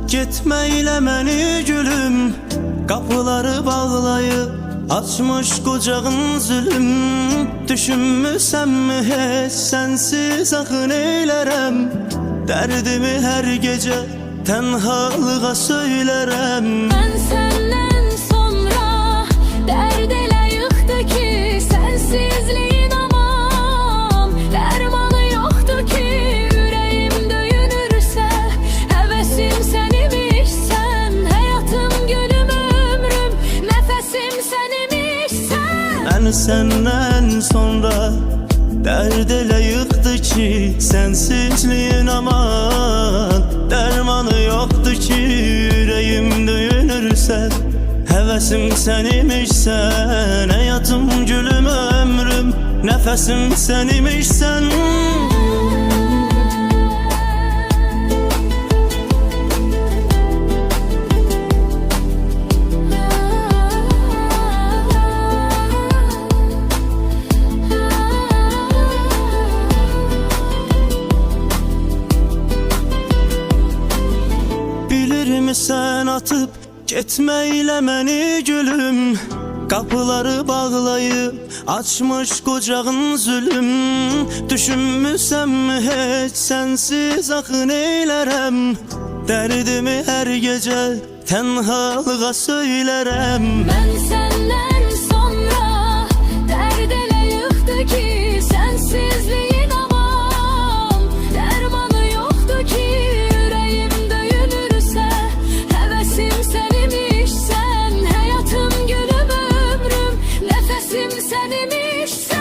Getmeyle məni gülüm, kapıları bağlayıp açmış kucağın zulüm. Düşünmüsənmi heç sensiz axı neylərəm? Dərdimi hər gecə tənhalığa söylərəm. Ben senden sonra derd elə yıxdı ki, sensizliğin aman dermanı yoktu ki, yüreğim döyünürse hevesim sen imişsen, hayatım gülüm ömrüm nefesim sen imişsen. Ben senden sonra derd elə yıxdı ki, sensizliğin aman dermanı yoktu ki, yüreğim döyünürse hevesim sen imişsen, hayatım gülüm ömrüm nefesim sen imişsen. Bilirmi sen atıp getmeyle məni gülüm, kapıları bağlayıp açmış kucağın zulüm. Düşünmüsənmi heç sensiz axı neylərəm? Dərdimi hər gecə tənhalığa söylərəm. Ben senden sonra derd elə yıxdı ki, sensizliğin aman dermanı yoktu ki, yüreğim döyünürse hevesim sen imişsen, hayatım gülüm ömrüm nefesim sen imişsen.